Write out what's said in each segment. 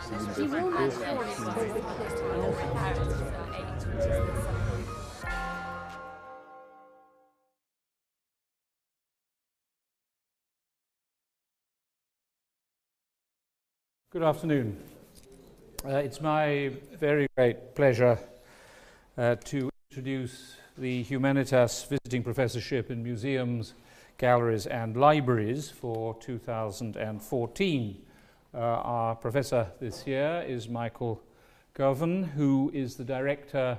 Good afternoon. It's my very great pleasure to introduce the Humanitas Visiting Professorship in Museums, Galleries and Libraries for 2014. Our professor this year is Michael Govan, who is the director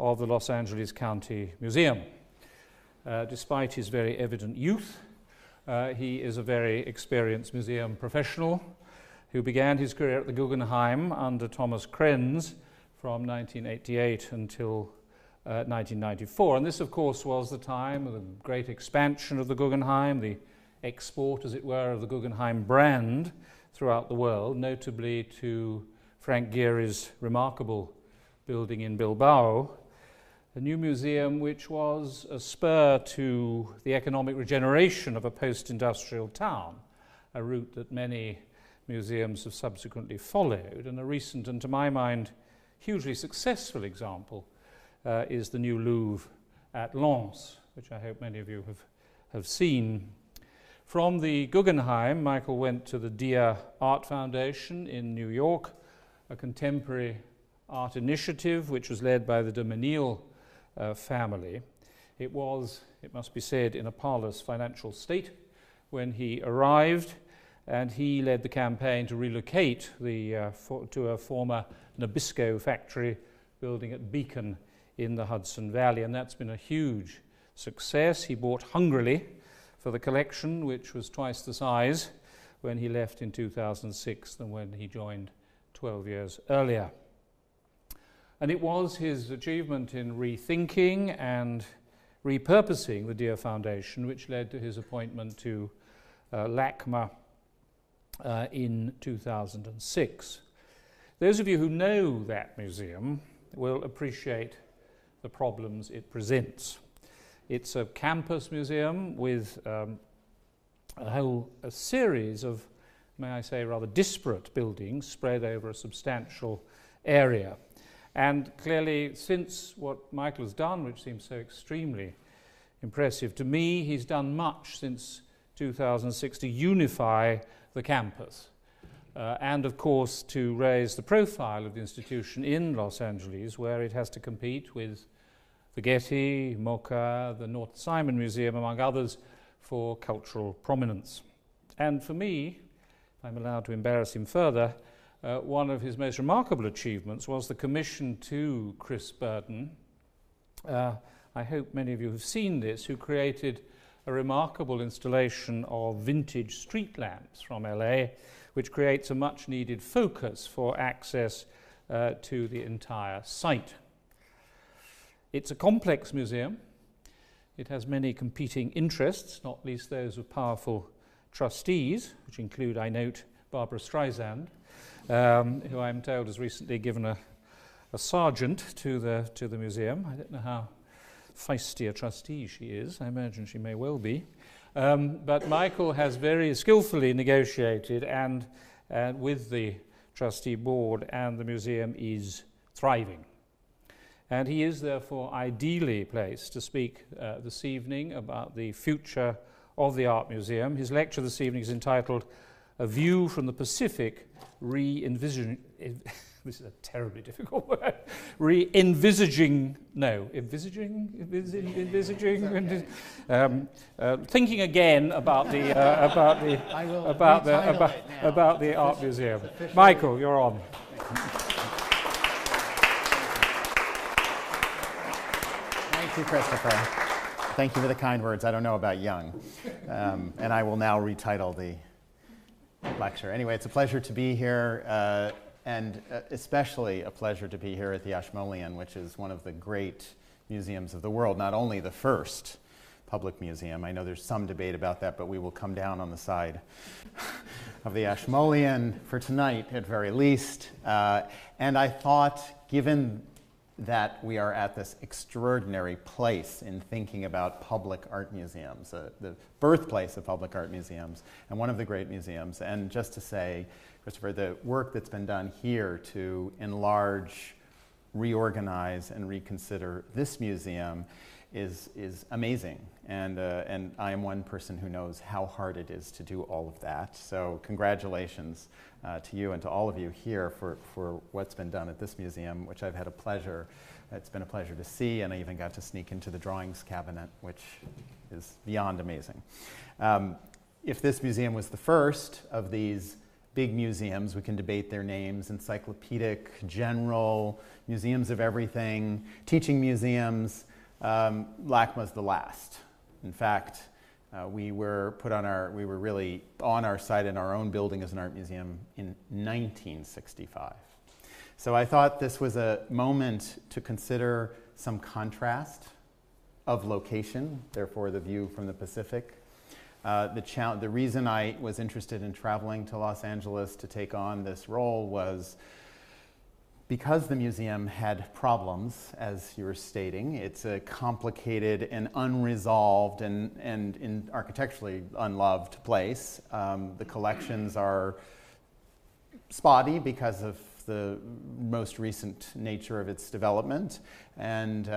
of the Los Angeles County Museum. Despite his very evident youth, he is a very experienced museum professional who began his career at the Guggenheim under Thomas Krenz from 1988 until 1994. And this, of course, was the time of the great expansion of the Guggenheim, the export, as it were, of the Guggenheim brand throughout the world, notably to Frank Gehry's remarkable building in Bilbao, a new museum which was a spur to the economic regeneration of a post-industrial town, a route that many museums have subsequently followed, and a recent and, to my mind, hugely successful example is the new Louvre at Lens, which I hope many of you have seen. From the Guggenheim, Michael went to the Dia Art Foundation in New York, a contemporary art initiative which was led by the de Menil family. It was, it must be said, in a parlous financial state when he arrived, and he led the campaign to relocate to a former Nabisco factory building at Beacon in the Hudson Valley, and that's been a huge success. He bought hungrily for the collection, which was twice the size when he left in 2006 than when he joined 12 years earlier. And it was his achievement in rethinking and repurposing the Dia Foundation which led to his appointment to LACMA in 2006. Those of you who know that museum will appreciate the problems it presents. It's a campus museum with a series of, may I say, rather disparate buildings spread over a substantial area. And clearly, since what Michael has done, which seems so extremely impressive to me, he's done much since 2006 to unify the campus and, of course, to raise the profile of the institution in Los Angeles, where it has to compete with the Getty, MoCA, the North Simon Museum, among others, for cultural prominence. And for me, if I'm allowed to embarrass him further, one of his most remarkable achievements was the commission to Chris Burden. I hope many of you have seen this, who created a remarkable installation of vintage street lamps from LA, which creates a much needed focus for access to the entire site. It's a complex museum. It has many competing interests, not least those of powerful trustees, which include, I note, Barbara Streisand, who I'm told has recently given a sergeant to the museum. I don't know how feisty a trustee she is. I imagine she may well be. But Michael has very skillfully negotiated and with the trustee board, and the museum is thriving. And he is therefore ideally placed to speak this evening about the future of the Art Museum. His lecture this evening is entitled A View from the Pacific, Re-Envisioning, this is a terribly difficult word, Re-Envisaging, no, envisaging, thinking again about the Art Museum. Michael, you're on. Thank you, Christopher. Thank you for the kind words. I don't know about young. And I will now retitle the lecture. Anyway, it's a pleasure to be here, and especially a pleasure to be here at the Ashmolean, which is one of the great museums of the world, not only the first public museum. I know there's some debate about that, but we will come down on the side of the Ashmolean for tonight, at very least. And I thought, given that we are at this extraordinary place in thinking about public art museums, the birthplace of public art museums, and one of the great museums. And just to say, Christopher, the work that's been done here to enlarge, reorganize, and reconsider this museum is amazing. And I am one person who knows how hard it is to do all of that. So congratulations to you and to all of you here for what's been done at this museum, which I've had a pleasure. It's been a pleasure to see, and I even got to sneak into the drawings cabinet, which is beyond amazing. If this museum was the first of these big museums, we can debate their names: encyclopedic, general, museums of everything, teaching museums. LACMA's the last. In fact, we were really on our site in our own building as an art museum in 1965. So I thought this was a moment to consider some contrast of location, therefore the view from the Pacific. The reason I was interested in traveling to Los Angeles to take on this role was because the museum had problems, as you were stating. It's a complicated and unresolved and architecturally unloved place. The collections are spotty because of the most recent nature of its development. And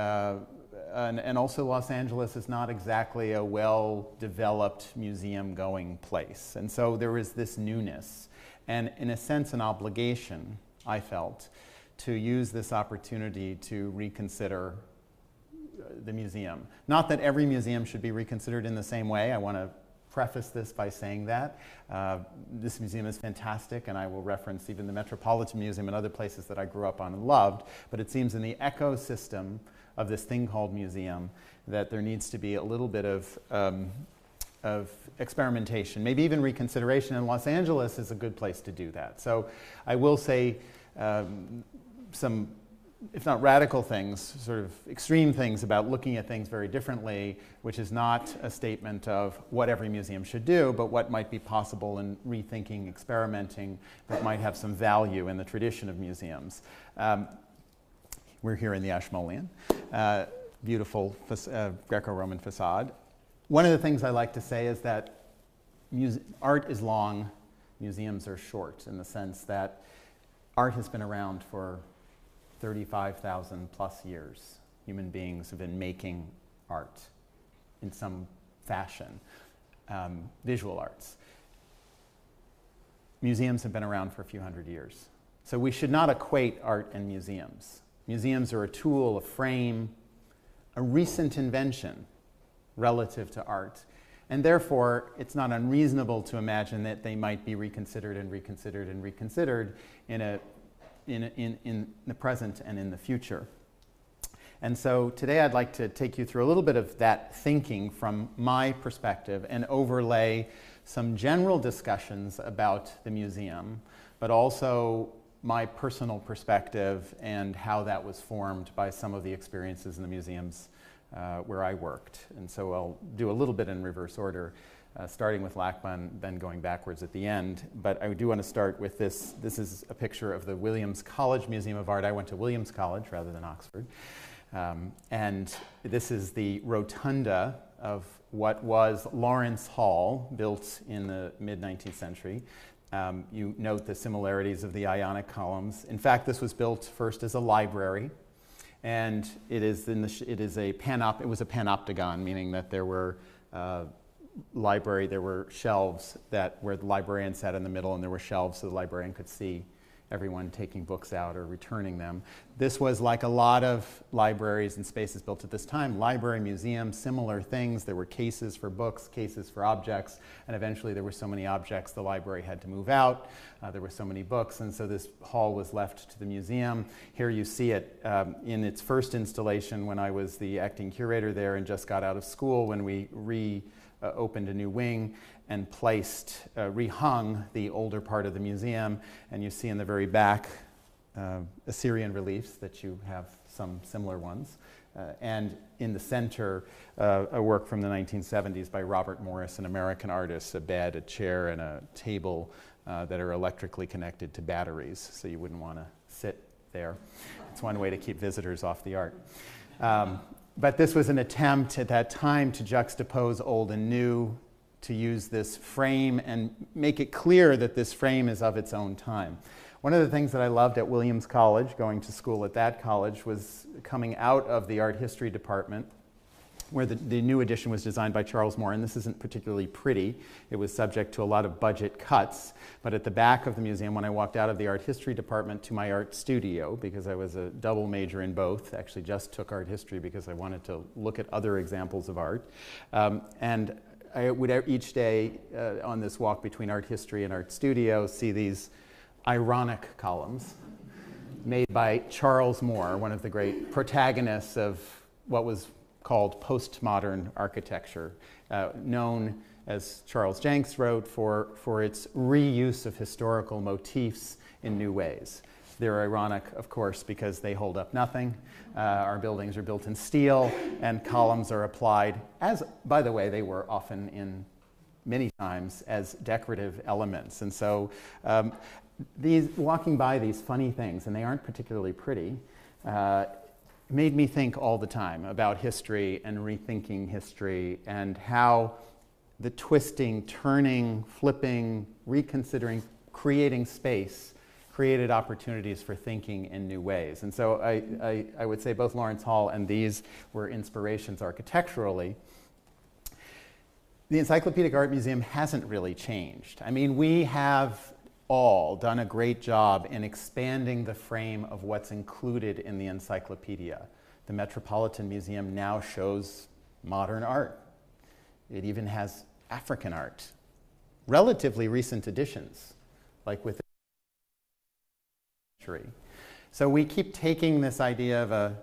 also Los Angeles is not exactly a well-developed museum-going place. And so there is this newness and, in a sense, an obligation, I felt, to use this opportunity to reconsider the museum. Not that every museum should be reconsidered in the same way. I want to preface this by saying that. This museum is fantastic, and I will reference even the Metropolitan Museum and other places that I grew up on and loved, but it seems in the ecosystem of this thing called museum that there needs to be a little bit of experimentation, maybe even reconsideration, and Los Angeles is a good place to do that. So I will say some, if not radical things, sort of extreme things about looking at things very differently, which is not a statement of what every museum should do, but what might be possible in rethinking, experimenting, that might have some value in the tradition of museums. We're here in the Ashmolean, beautiful Greco-Roman facade. One of the things I like to say is that art is long, museums are short, in the sense that art has been around for 35,000 plus years. Human beings have been making art in some fashion, visual arts. Museums have been around for a few hundred years. So we should not equate art and museums. Museums are a tool, a frame, a recent invention relative to art. And therefore, it's not unreasonable to imagine that they might be reconsidered and reconsidered and reconsidered in the present and in the future. And so today I'd like to take you through a little bit of that thinking from my perspective and overlay some general discussions about the museum, but also my personal perspective and how that was formed by some of the experiences in the museums where I worked. And so I'll do a little bit in reverse order, starting with LACMA and then going backwards at the end. But I do want to start with this. This is a picture of the Williams College Museum of Art. I went to Williams College rather than Oxford. And this is the rotunda of what was Lawrence Hall, built in the mid-19th century. You note the similarities of the Ionic columns. In fact, this was built first as a library. And it was a panoptagon, meaning that there were there were shelves where the librarian sat in the middle, and there were shelves so the librarian could see everyone taking books out or returning them. This was like a lot of libraries and spaces built at this time. Library, museum, similar things. There were cases for books, cases for objects, and eventually there were so many objects the library had to move out. There were so many books, and so this hall was left to the museum. Here you see it in its first installation when I was the acting curator there and just got out of school, when we opened a new wing and rehung the older part of the museum. And you see in the very back Assyrian reliefs that you have some similar ones. And in the center, a work from the 1970s by Robert Morris, an American artist, a bed, a chair, and a table that are electrically connected to batteries, so you wouldn't want to sit there. It's one way to keep visitors off the art. But this was an attempt at that time to juxtapose old and new, to use this frame and make it clear that this frame is of its own time. One of the things that I loved at Williams College, going to school at that college, was coming out of the art history department, where the new edition was designed by Charles Moore, and this isn't particularly pretty. It was subject to a lot of budget cuts, but at the back of the museum, when I walked out of the art history department to my art studio, because I was a double major in both, actually just took art history because I wanted to look at other examples of art, and I would each day on this walk between art history and art studio see these ironic columns made by Charles Moore, one of the great protagonists of what was called postmodern architecture, known, as Charles Jenks wrote, for its reuse of historical motifs in new ways. They're ironic, of course, because they hold up nothing. Our buildings are built in steel, and columns are applied, as, by the way, they were often in many times as decorative elements. And so walking by these funny things, and they aren't particularly pretty, made me think all the time about history and rethinking history and how the twisting, turning, flipping, reconsidering, creating space created opportunities for thinking in new ways. And so I would say both Lawrence Hall and these were inspirations architecturally. The Encyclopedic Art Museum hasn't really changed. I mean, we have all done a great job in expanding the frame of what's included in the encyclopedia. The Metropolitan Museum now shows modern art. It even has African art. Relatively recent additions, like with the century. So we keep taking this idea of an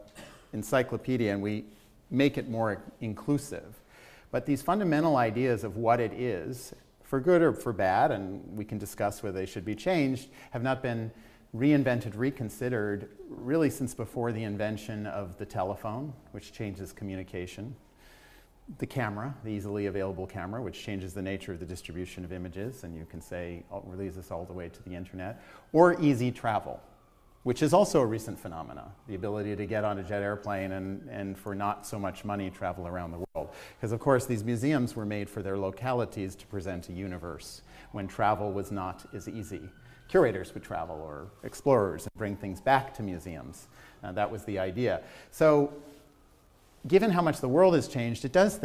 encyclopedia and we make it more inclusive. But these fundamental ideas of what it is, for good or for bad, and we can discuss whether they should be changed, have not been reinvented, reconsidered, really since before the invention of the telephone, which changes communication, the camera, the easily available camera, which changes the nature of the distribution of images, and you can say, release this all the way to the internet, or easy travel, which is also a recent phenomenon, the ability to get on a jet airplane and for not so much money travel around the world. Because of course these museums were made for their localities to present a universe when travel was not as easy. Curators would travel, or explorers, and bring things back to museums. That was the idea. So given how much the world has changed, it does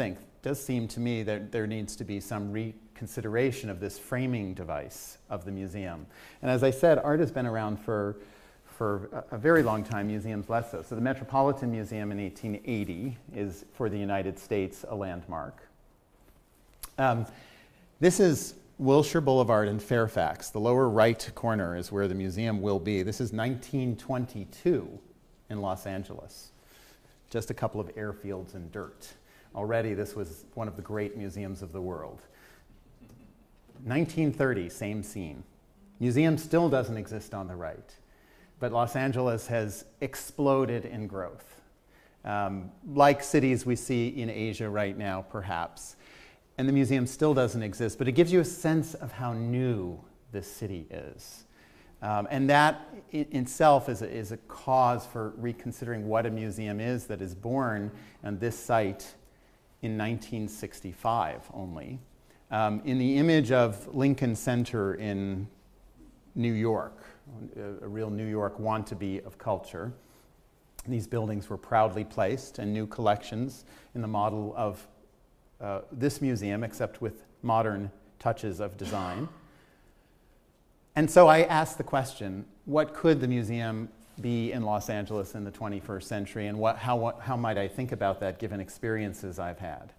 seem to me that there needs to be some reconsideration of this framing device of the museum. And as I said, art has been around for a very long time, museums less so. So the Metropolitan Museum in 1880 is, for the United States, a landmark. This is Wilshire Blvd in Fairfax. The lower right corner is where the museum will be. This is 1922 in Los Angeles. Just a couple of airfields and dirt. Already this was one of the great museums of the world. 1930, same scene. Museum still doesn't exist on the right. But Los Angeles has exploded in growth, like cities we see in Asia right now, perhaps. And the museum still doesn't exist, but it gives you a sense of how new this city is. And that in itself is a cause for reconsidering what a museum is that is born on this site in 1965 only. In the image of Lincoln Center in New York, a real New York want-to-be of culture. These buildings were proudly placed, and new collections in the model of this museum, except with modern touches of design. And so I asked the question, what could the museum be in Los Angeles in the 21st century, and how might I think about that given experiences I've had?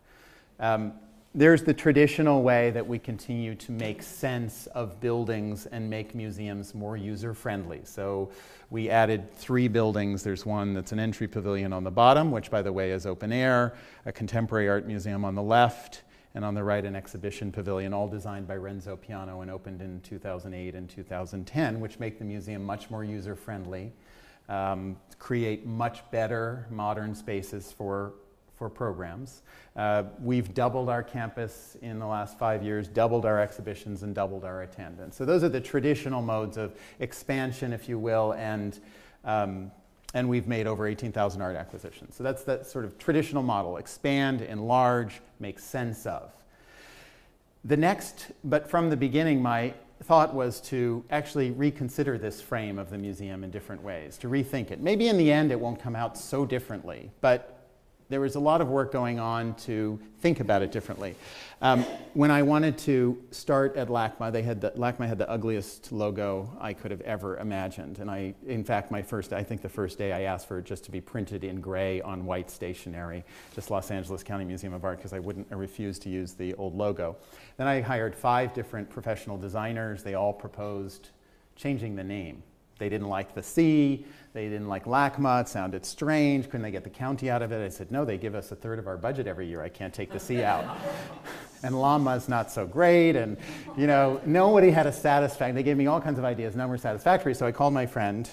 There's the traditional way that we continue to make sense of buildings and make museums more user-friendly. So we added 3 buildings. There's one that's an entry pavilion on the bottom, which, by the way, is open air, a contemporary art museum on the left, and on the right, an exhibition pavilion, all designed by Renzo Piano and opened in 2008 and 2010, which make the museum much more user-friendly, create much better modern spaces for programs. We've doubled our campus in the last 5 years, doubled our exhibitions, and doubled our attendance. So those are the traditional modes of expansion, if you will, and And we've made over 18,000 art acquisitions. So that's that sort of traditional model: expand, enlarge, make sense of. The next, but from the beginning, my thought was to actually reconsider this frame of the museum in different ways, to rethink it. Maybe in the end it won't come out so differently, but there was a lot of work going on to think about it differently. When I wanted to start at LACMA, LACMA had the ugliest logo I could have ever imagined. And in fact, I think the first day I asked for it just to be printed in gray on white stationery, just Los Angeles County Museum of Art, because I refused to use the old logo. Then I hired 5 different professional designers. They all proposed changing the name. They didn't like the C, they didn't like LACMA, it sounded strange, couldn't they get the county out of it? I said, no, they give us 1/3 of our budget every year, I can't take the C out. And LAMA's not so great, and nobody had a satisfactory, they gave me all kinds of ideas, none were satisfactory, so I called my friend,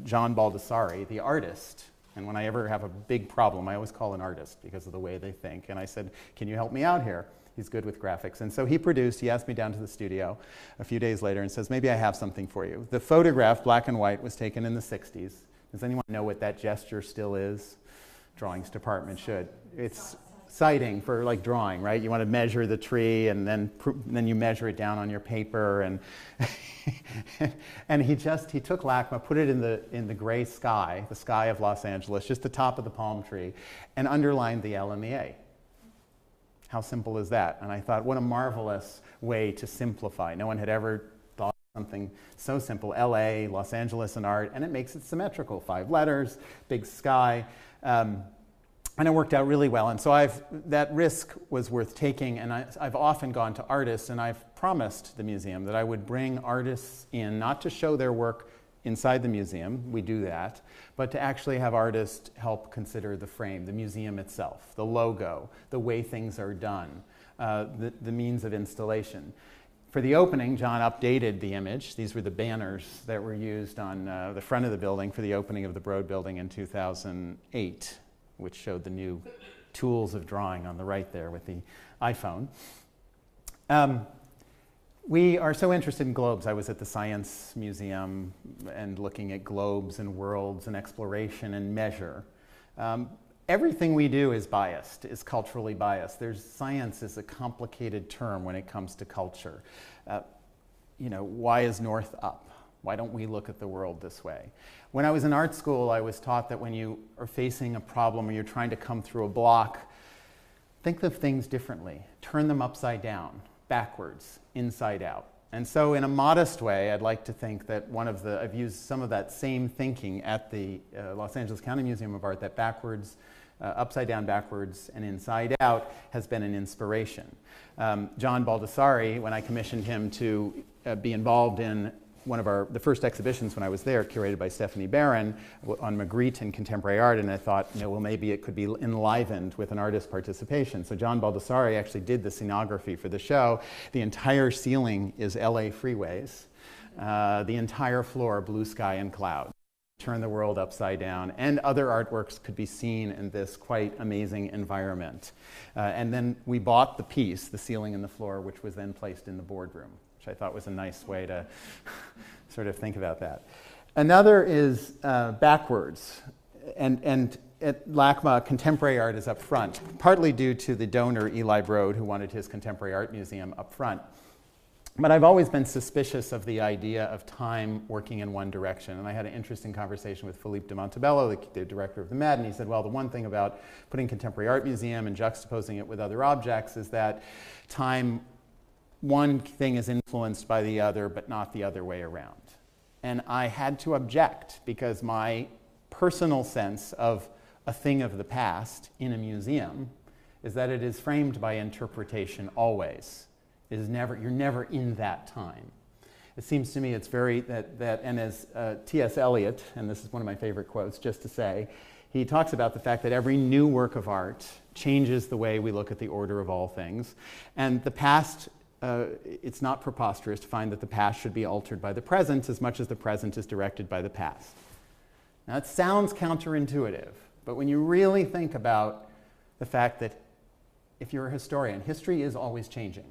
John Baldessari, the artist, and when I ever have a big problem, I always call an artist because of the way they think, and I said, can you help me out here? He's good with graphics. And so he asked me down to the studio a few days later and says, maybe I have something for you. The photograph, black and white, was taken in the 60s. Does anyone know what that gesture still is? Drawings department should. It's citing for like drawing, right? You want to measure the tree and then you measure it down on your paper. And and he took LACMA, put it in the gray sky, the sky of Los Angeles, just the top of the palm tree, and underlined the L and the A. How simple is that? And I thought, what a marvelous way to simplify. No one had ever thought of something so simple. LA, Los Angeles and art, and it makes it symmetrical. 5 letters, big sky, and it worked out really well. And so that risk was worth taking, and I've often gone to artists, and I've promised the museum that I would bring artists in, not to show their work inside the museum, we do that, but to actually have artists help consider the frame, the museum itself, the logo, the way things are done, the means of installation. For the opening, John updated the image. These were the banners that were used on the front of the building for the opening of the Broad building in 2008, which showed the new tools of drawing on the right there with the iPhone. We are so interested in globes. I was at the Science Museum and looking at globes and worlds and exploration and measure. Everything we do is biased, is culturally biased. Science is a complicated term when it comes to culture. Why is North up? Why don't we look at the world this way? When I was in art school, I was taught that when you are facing a problem or you're trying to come through a block, think of things differently. Turn them upside down, backwards, inside out. And so in a modest way, I'd like to think that I've used some of that same thinking at the Los Angeles County Museum of Art, that backwards, upside down, backwards, and inside out has been an inspiration. John Baldessari, when I commissioned him to be involved in one of the first exhibitions when I was there, curated by Stephanie Barron, on Magritte and contemporary art, and I thought, well, maybe it could be enlivened with an artist participation. So John Baldessari actually did the scenography for the show. The entire ceiling is LA freeways. The entire floor, blue sky and cloud. Turn the world upside down, and other artworks could be seen in this quite amazing environment. And then we bought the piece, the ceiling and the floor, which was then placed in the boardroom, which I thought was a nice way to sort of think about that. Another is backwards, and at LACMA, contemporary art is up front, partly due to the donor Eli Brode, who wanted his contemporary art museum up front. But I've always been suspicious of the idea of time working in one direction. And I had an interesting conversation with Philippe de Montebello, the director of the Met, and he said, well, the one thing about putting contemporary art museum and juxtaposing it with other objects is that one thing is influenced by the other, but not the other way around. And I had to object because my personal sense of a thing of the past in a museum is that it is framed by interpretation always. You're never in that time. It seems to me it's and as T.S. Eliot, and this is one of my favorite quotes, just to say, he talks about the fact that every new work of art changes the way we look at the order of all things. And the past, it's not preposterous to find that the past should be altered by the present as much as the present is directed by the past. Now, it sounds counterintuitive, but when you really think about the fact that if you're a historian, history is always changing.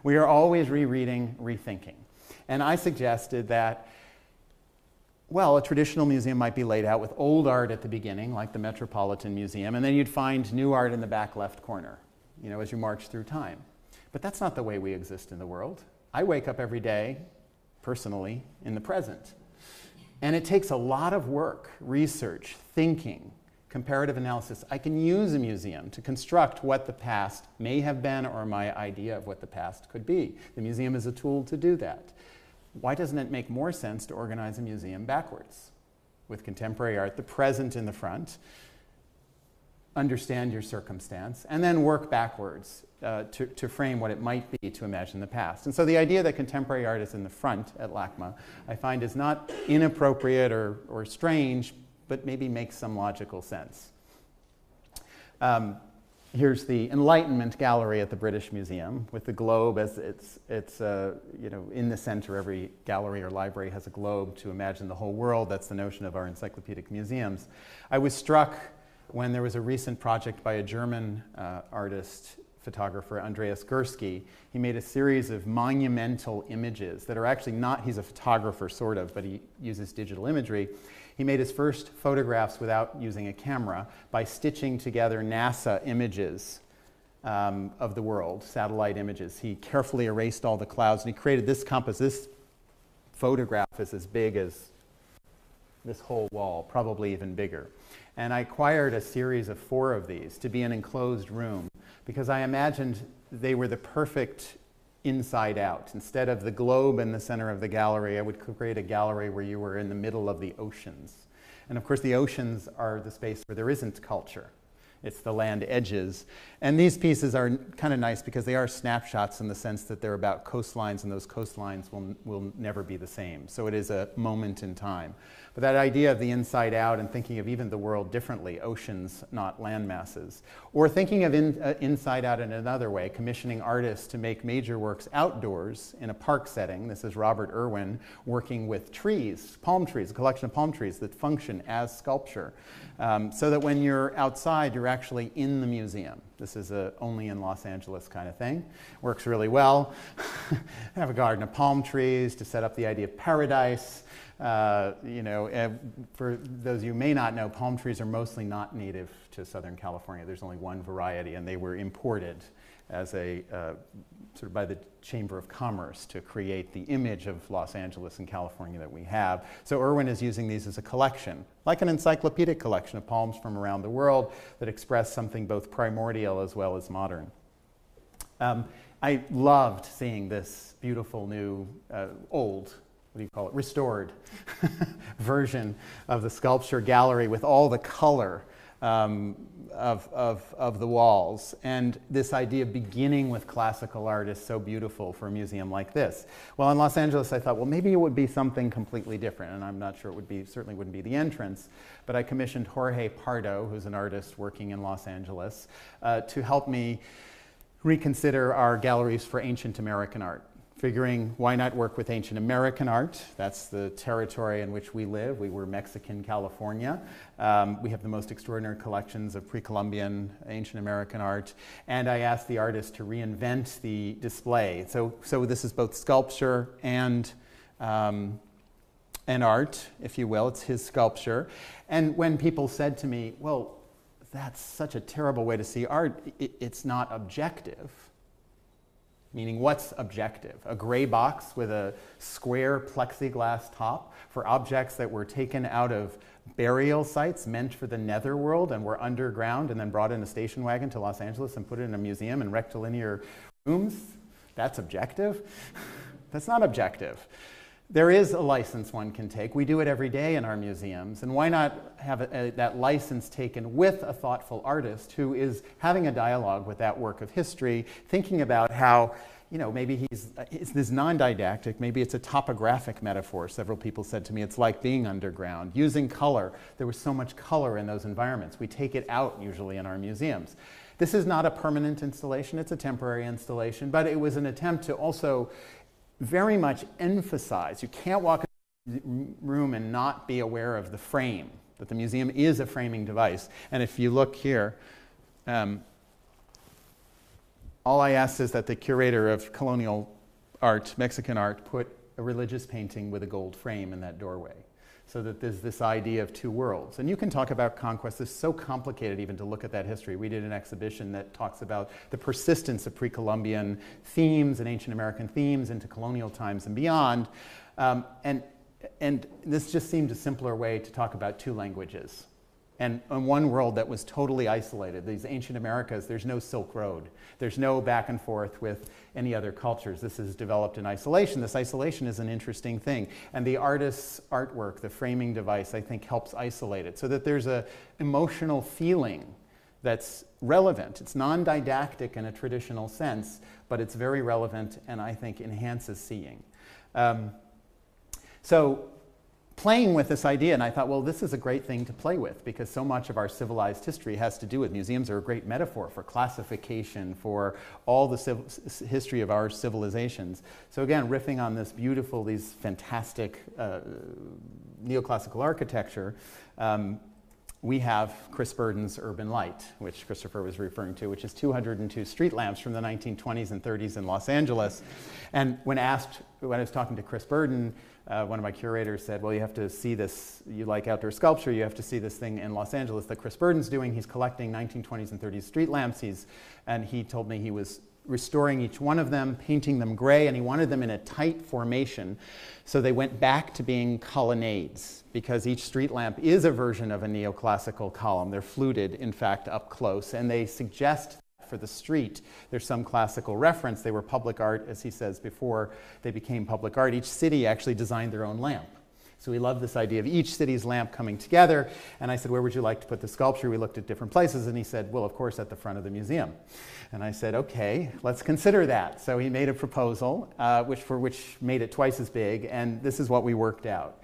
We are always rereading, rethinking. And I suggested that well, a traditional museum might be laid out with old art at the beginning, like the Metropolitan Museum, and then you'd find new art in the back left corner, you know, as you march through time. But that's not the way we exist in the world. I wake up every day, personally, in the present. And it takes a lot of work, research, thinking, comparative analysis. I can use a museum to construct what the past may have been or my idea of what the past could be. The museum is a tool to do that. Why doesn't it make more sense to organize a museum backwards? With contemporary art, the present in the front, understand your circumstance, and then work backwards to frame what it might be to imagine the past. And so the idea that contemporary art is in the front at LACMA, I find is not inappropriate or strange, but maybe makes some logical sense. Here's the Enlightenment Gallery at the British Museum with the globe as it's you know, in the center. Every gallery or library has a globe to imagine the whole world. That's the notion of our encyclopedic museums. I was struck when there was a recent project by a German artist, photographer, Andreas Gursky. He made a series of monumental images that are actually not, he's a photographer sort of, but he uses digital imagery. He made his first photographs without using a camera by stitching together NASA images of the world, satellite images. He carefully erased all the clouds, and he created this compass. This photograph is as big as this whole wall, probably even bigger. And I acquired a series of 4 of these to be an enclosed room because I imagined they were the perfect inside out. Instead of the globe in the center of the gallery, I would create a gallery where you were in the middle of the oceans. And of course, the oceans are the space where there isn't culture. It's the land edges. And these pieces are kind of nice because they are snapshots in the sense that they're about coastlines, and those coastlines will never be the same. So it is a moment in time. But that idea of the inside out and thinking of even the world differently, oceans, not land masses, or thinking of inside out in another way, commissioning artists to make major works outdoors in a park setting. This is Robert Irwin working with trees, palm trees, a collection of palm trees that function as sculpture, so that when you're outside, you're actually in the museum. This is a only in Los Angeles kind of thing. Works really well. I have a garden of palm trees to set up the idea of paradise. You know, for those of you who may not know, palm trees are mostly not native to Southern California. There's only one variety, and they were imported as a sort of by the Chamber of Commerce to create the image of Los Angeles and California that we have. So Irwin is using these as a collection, like an encyclopedic collection of palms from around the world that express something both primordial as well as modern. I loved seeing this beautiful new, old, what do you call it, restored version of the sculpture gallery with all the color of the walls. And this idea of beginning with classical art is so beautiful for a museum like this. Well, in Los Angeles, I thought, well, maybe it would be something completely different. And I'm not sure it would be, certainly wouldn't be the entrance. But I commissioned Jorge Pardo, who's an artist working in Los Angeles, to help me reconsider our galleries for ancient American art. Figuring why not work with ancient American art? That's the territory in which we live. We were Mexican California. We have the most extraordinary collections of pre-Columbian ancient American art. And I asked the artist to reinvent the display. So this is both sculpture and art, if you will. It's his sculpture. And when people said to me, well, that's such a terrible way to see art, it's not objective. Meaning, what's objective? A gray box with a square plexiglass top for objects that were taken out of burial sites meant for the netherworld and were underground and then brought in a station wagon to Los Angeles and put it in a museum in rectilinear rooms? That's objective? That's not objective. There is a license one can take. We do it every day in our museums. And why not have that license taken with a thoughtful artist who is having a dialogue with that work of history, thinking about how, you know, maybe it's this non-didactic, maybe it's a topographic metaphor. Several people said to me, it's like being underground. Using color, there was so much color in those environments. We take it out usually in our museums. This is not a permanent installation, it's a temporary installation, but it was an attempt to also very much emphasize, you can't walk in the room and not be aware of the frame, that the museum is a framing device. And if you look here, all I asked is that the curator of colonial art, Mexican art, put a religious painting with a gold frame in that doorway. So that there's this idea of two worlds. And you can talk about conquest. It's so complicated even to look at that history. We did an exhibition that talks about the persistence of pre-Columbian themes and ancient American themes into colonial times and beyond. And this just seemed a simpler way to talk about two languages. And one world that was totally isolated. These ancient Americas, there's no Silk Road. There's no back and forth with any other cultures. This is developed in isolation. This isolation is an interesting thing. And the artist's artwork, the framing device, I think helps isolate it so that there's an emotional feeling that's relevant. It's non-didactic in a traditional sense, but it's very relevant and I think enhances seeing. So playing with this idea, and I thought, well, this is a great thing to play with because so much of our civilized history has to do with museums are a great metaphor for classification, for all the history of our civilizations. So again, riffing on this beautiful, these fantastic neoclassical architecture, we have Chris Burden's Urban Light, which Christopher was referring to, which is 202 street lamps from the 1920s and 30s in Los Angeles. And when I was talking to Chris Burden, one of my curators said, well, you have to see this, you like outdoor sculpture, you have to see this thing in Los Angeles that Chris Burden's doing. He's collecting 1920s and 30s street lamps, and he told me he was restoring each one of them, painting them gray, and he wanted them in a tight formation. So they went back to being colonnades, because each street lamp is a version of a neoclassical column. They're fluted, in fact, up close, and they suggest for the street there's some classical reference. They were public art, as he says, before they became public art. Each city actually designed their own lamp. So we love this idea of each city's lamp coming together. And I said, where would you like to put the sculpture? We looked at different places, and he said, well, of course, at the front of the museum. And I said, okay, let's consider that. So he made a proposal, which made it twice as big, and this is what we worked out.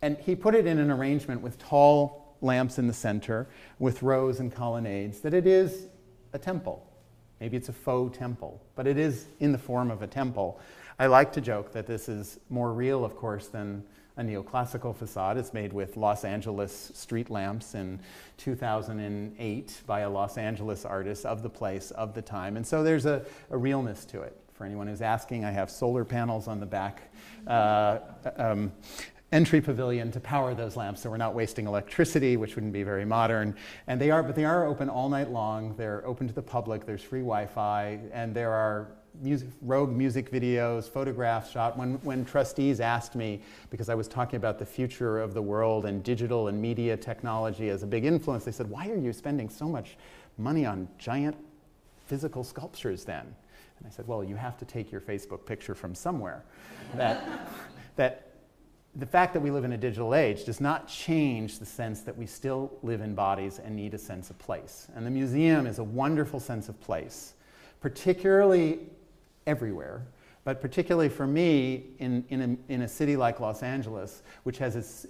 And he put it in an arrangement with tall lamps in the center, with rows and colonnades, that it is a temple. Maybe it's a faux temple, but it is in the form of a temple. I like to joke that this is more real, of course, than a neoclassical facade. It's made with Los Angeles street lamps in 2008 by a Los Angeles artist of the place, of the time. And so there's a realness to it. For anyone who's asking, I have solar panels on the back entry pavilion to power those lamps, so we're not wasting electricity, which wouldn't be very modern. And they are open all night long. They're open to the public. There's free Wi-Fi, and there are rogue music videos, photographs shot. When trustees asked me, because I was talking about the future of the world and digital and media technology as a big influence, they said, why are you spending so much money on giant physical sculptures then? And I said, well, you have to take your Facebook picture from somewhere. That the fact that we live in a digital age does not change the sense that we still live in bodies and need a sense of place. And the museum is a wonderful sense of place, particularly everywhere, but particularly for me in a city like Los Angeles, which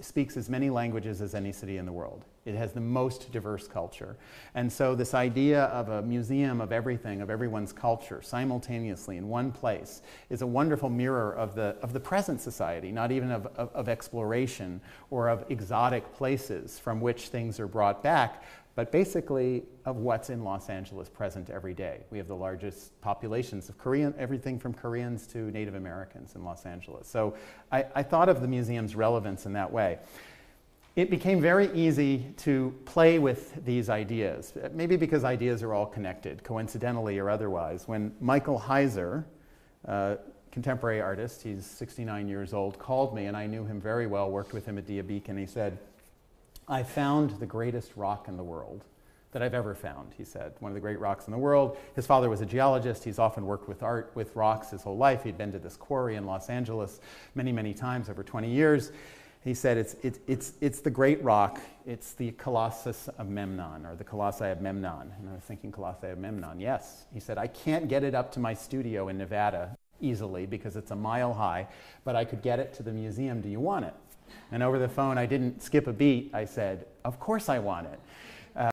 speaks as many languages as any city in the world. It has the most diverse culture. And so this idea of a museum of everything, of everyone's culture, simultaneously in one place, is a wonderful mirror of the present society, not even of exploration or of exotic places from which things are brought back, but basically of what's in Los Angeles present every day. We have the largest populations of everything from Koreans to Native Americans in Los Angeles. So I thought of the museum's relevance in that way. It became very easy to play with these ideas, maybe because ideas are all connected, coincidentally or otherwise. When Michael Heiser, contemporary artist, he's 69 years old, called me, and I knew him very well, worked with him at Dia Beacon, he said, I found the greatest rock in the world that I've ever found, he said. One of the great rocks in the world. His father was a geologist. He's often worked with art, with rocks his whole life. He'd been to this quarry in Los Angeles many, many times over 20 years. He said, it's the great rock. It's the Colossus of Memnon, or the Colossi of Memnon. And I was thinking, Colossi of Memnon, yes. He said, I can't get it up to my studio in Nevada easily because it's a mile high, but I could get it to the museum. Do you want it? And over the phone, I didn't skip a beat. I said, of course I want it.